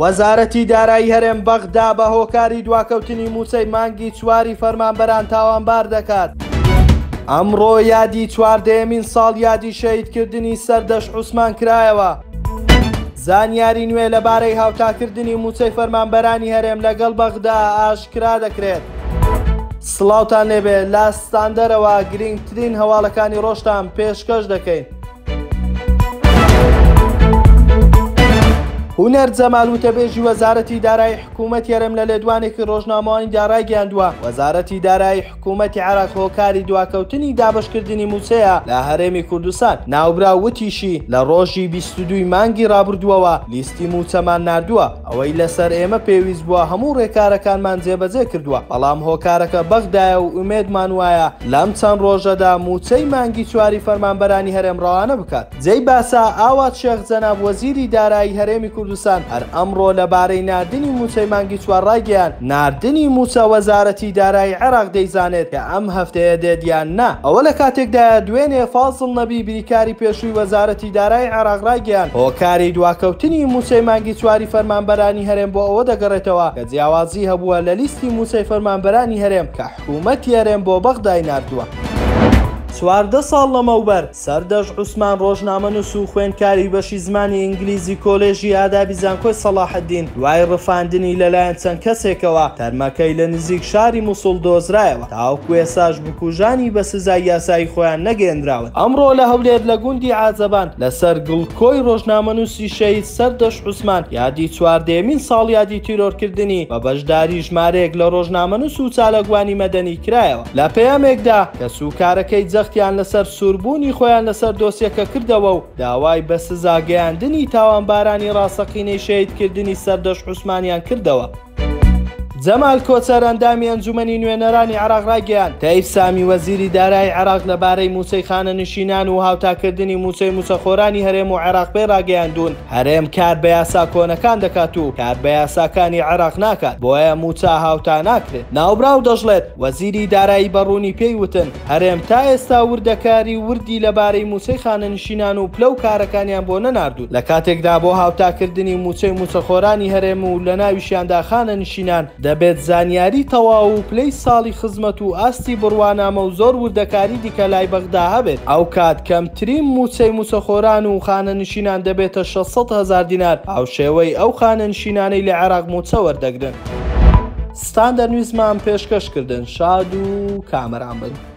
وەزارەتی دارایی هەرێم بەغدا بە هۆکاری دواکەوتنی مووچەی مانگی چواری فەرمانبەران تاوانبار دەکات. ئەمڕۆ یادی چواردەیەمین ساڵ یادی شەهیدکردنی سەردەش عوسمان کرایەوە. زانیاری نوێ لەبارەی هاوتاکردنی مووچەی فەرمانبەرانی هەرێم لەگەڵ بەغدا ئاشکرا دەکرێت. سڵاوتان لێبێ، لە ستاندەرەوە گرنگترین هەواڵەکانی ڕۆژتان پێشکەش دەکەین. هونەر جەمال وتەبێژی وەزارەتی دارایی حکوومەتی هەرێم لە لێدوانێکی ڕۆژنامەوانی دارای گەیاندووە. وەزارەتی دارایی حکوومەتی عێراق هۆکاری دواکەوتنی دابەشکردنی مووچەیە لە هەرێمی کوردستان. ناوبرا وتیشی لە ڕۆژی 22 مانگی ڕابردووەوە لیستی مووچەمان ناردووە، ئەوەی لەسەر ئێمە پێویست بووە هەموو ڕێکارەکانمان جێبەجێ کردووە، بەڵام هۆکارەکە بەغدایە و ئومێدمان وایە لەم چەند ڕۆژەدا مووچەی مانگی چواری فەرمانبەرانی هەرێم ڕەوانە بکات. جێی باسا ئاوات شێخ جەناب وەزیری دارایی هەرێمی کوردستان هەر ئەمڕۆ لەبارەی ناردنی مووچەی مانگی چوار ڕایگەیاند. ناردنی مووچە وەزارەتی دارایی عێراق دەیزانێت کە ئەم هەفتەیە دێدیان نا. ئەوە لە کاتێکدایە دوێنێ فازڵ نەبی بریکاری پێشووی وەزارەتی دارایی عێراق ڕایگەیاند هۆکاری دواکەوتنی مووچەی مانگی چواری فەرمانبەرانی هەرێم بۆ ئەوە دەگەڕێتەوە کە جیاوازی هەبووە لە لیستی مووچەی فەرمانبەرانی هەرێم کە حکوومەتی هەرێم بۆ بەغدای ناردووە. 14 ساڵ لەمەوبەر سەردەش عوسمان ڕۆژنامەنووس و خوێندکاری بەشی زمانی ئینگلیزی کۆلێژی ئادابی زانکۆی سەلاحەدین دوای ڕفاندنی لەلایەن چەند کەسێکەوە تەرمەکەی لە نزیک شاری مووسڵ دۆزرایەوە، تاوەکو ئێساش بکوژانی بە سزای یاسایی خۆیان نەگەێنراون. ئەمڕۆ لە هەولێر لە گوندی عاجەبان لەسەر گڵکۆی ڕۆژنامەنووسی شەهید سەردەش عوسمان یادی چواردەیەمین ساڵ یادی تیرۆرکردنی بە بەشداری ژمارەیەک لە ڕۆژنامەنووس و چالەگوانی مەدەنی کرایەوە. لە پەیامێکدا کە سوکارەکەی جەختیان لەسەر سوربوونی خۆیان لەسەر دۆسیەکە کردەوە و داوای بە سزاگەیاندنی تاوانبارانی ڕاستەقینەی شەهیدکردنی سەردەش عوسمانیان کردەوە. جەمال کۆچەر ئەندامی ئەنجومەنی نوێنەرانی عێراق ڕایگەیاند تەیف سامی وەزیری دارایی عێراق لەبارەی مووچەی خانەنشینان و هاوتاکردنی مووچەی مووچەخۆرانی هەرێم و عێراق پێی ڕاگەیاندون هەرێم کار بە یاسا کۆنەکان دەکات و کار بە یاساکانی عێراق ناکات، بۆیە مووچە هاوتا ناکرێت. ناوبراو دەژڵێت وەزیری دارایی بەڕوونی پێی وتن هەرێم تا ئێستا وردەکاری وردی لەبارەی مووچەی خانەنشینان و پلە و کارەکانیان بۆ نەناردوون، لە کاتێکدا بۆ هاوتاکردنی مووچەی مووچەخۆرانی هەرێم و لە ناویشیاندا خانەنشینان دەبێت زانیاری تەواو و پلەی ساڵی خزمەت و ئاستی بڕوانامە و زۆر وردەکاری دیکە لای بەغدا هەبێت. ئەو کات کەمترین مووچەی مووچەخۆران و خانەنشینان دەبێتە 600,000 دینار، ئەو شێوەی ئەو خانەنشینانەی لە عێراق مووچە وەردەگرن. ستاندەر نویزمان پێشکەشکردن. شاد و کامەران بن.